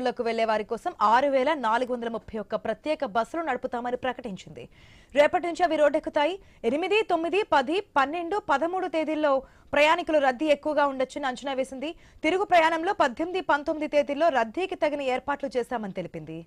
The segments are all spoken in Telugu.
లకు వెళ్లే వారి కోసం 6431 ప్రత్యేక బస్సులు నడుపుతామని ప్రకటించింది. రేపటి నుంచి అవి రోడ్డెక్కుతాయి. 8, 9, 10, 12, 13 తేదీల్లో ప్రయాణికుల రద్దీ ఎక్కువగా ఉండొచ్చని అంచనా వేసింది. తిరుగు ప్రయాణంలో 18, 19 తేదీల్లో రద్దీకి తగిన ఏర్పాట్లు చేశామని తెలిపింది.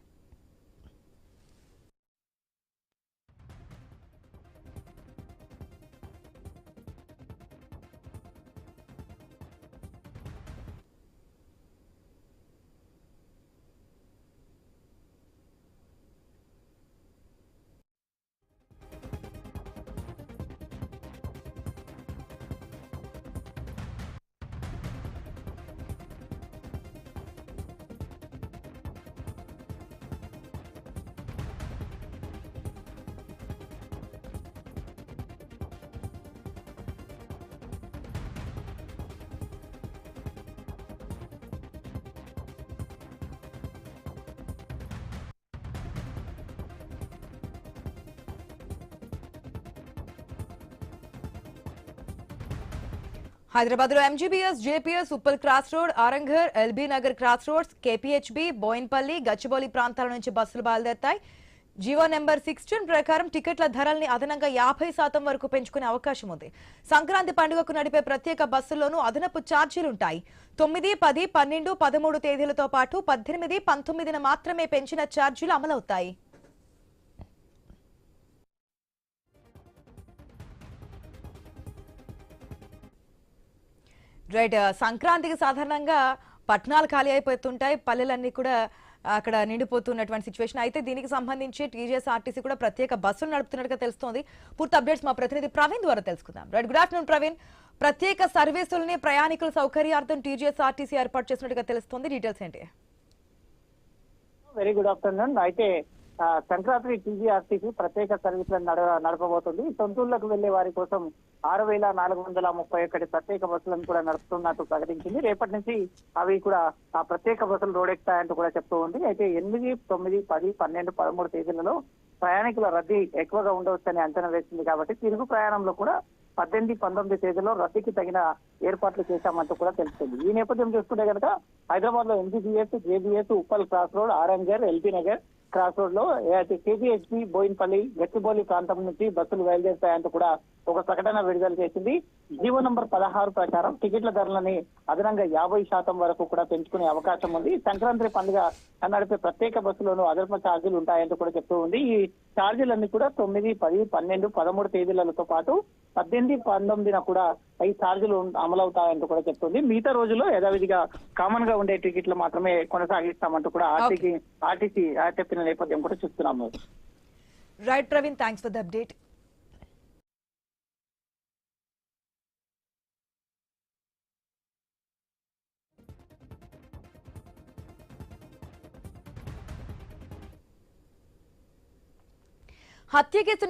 హైదరాబాద్ లో MGBS, JBS, Uppal cross road, Aramghar, LB Nagar cross roads, KPHB, Boinpally, Gachibowli ప్రాంతాల నుంచి బస్సులు బయలుదేరతాయి. జీవో నెంబర్ 16 ప్రకారం టికెట్ల ధరల్ని అదనంగా 50% వరకు పెంచుకునే అవకాశం ఉంది. సంక్రాంతి పండుగకు నడిపే ప్రత్యేక బస్సుల్లోనూ అదనపు ఛార్జీలుంటాయి. 9, 10, 12, 13 తేదీలతో పాటు 18, 19న మాత్రమే పెంచిన ఛార్జీలు అమలవుతాయి. రైట్. సంక్రాంతికి సాధారణంగా పట్టణాలు ఖాళీ అయిపోతుంటాయి, పల్లెలన్నీ కూడా అక్కడ నిండిపోతున్నటువంటి సిచ్యువేషన్. అయితే దీనికి సంబంధించి టీజీఎస్ఆర్టీసీ కూడా ప్రత్యేక బస్సులు నడుపుతున్నట్టుగా తెలుస్తోంది. పూర్తి అప్డేట్స్ మా ప్రతినిధి ప్రవీణ్ ద్వారా తెలుసుకుందాం. Right, good afternoon Praveen. ప్రత్యేక సర్వీసుల్ని ప్రయాణికుల సౌకర్యార్థం టీజీఎస్ఆర్టీసీ ఏర్పాటు చేసినట్టుగా తెలుస్తోంది. డీటెయిల్స్ ఏంటి? Very good afternoon. అయితే సంక్రాంతి టీజీఆర్టీసీ ప్రత్యేక సర్వీసులను నడపబోతుంది. సొంతూళ్లకు వెళ్లే వారి కోసం 6431 ప్రత్యేక బస్సులను కూడా నడుపుతున్నట్టు ప్రకటించింది. రేపటి నుంచి అవి కూడా ఆ ప్రత్యేక బస్సులు రోడ్డెక్కుతాయంటూ కూడా చెప్తూ ఉంది. అయితే 8, 9, 10, 12, 13 తేదీలలో ప్రయాణికుల రద్దీ ఎక్కువగా ఉండవచ్చని అంచనా వేసింది. కాబట్టి తిరుగు ప్రయాణంలో కూడా 18, 19 తేదీలో రద్దీకి తగిన ఏర్పాట్లు చేశామంటూ కూడా తెలుస్తుంది. ఈ నేపథ్యం చూసుకుంటే కనుక హైదరాబాద్ లో MGBS, JBS, Uppal cross road, Aramghar, LB Nagar cross road లో కేజీహెచ్పీ, బోయిన్పల్లి, గచ్చిబౌలి ప్రాంతం నుంచి బస్సులు బయలుదేరుతాయంటూ కూడా ఒక ప్రకటన విడుదల చేసింది. జీవో నంబర్ 16 ప్రకారం టికెట్ల ధరలని అదనంగా 50% వరకు కూడా పెంచుకునే అవకాశం ఉంది. సంక్రాంతి పండుగ నడిపే ప్రత్యేక బస్సులోనూ అదనపు ఛార్జీలు ఉంటాయంటూ కూడా చెప్తూ ఉంది. ఈ ఛార్జీలన్నీ కూడా 9, 10, 12, 13 తేదీలతో పాటు 18, 19న కూడా ఈ ఛార్జీలు అమలవుతాయంటూ కూడా చెప్తుంది. మిగతా రోజుల్లో యథావిధిగా కామన్ గా ఉండే టికెట్లు మాత్రమే కొనసాగిస్తామంటూ కూడా ఆర్టీసీ చెప్పిన నేపథ్యం కూడా చూస్తున్నాము. Right Praveen, thanks for the update. హత్య కేసు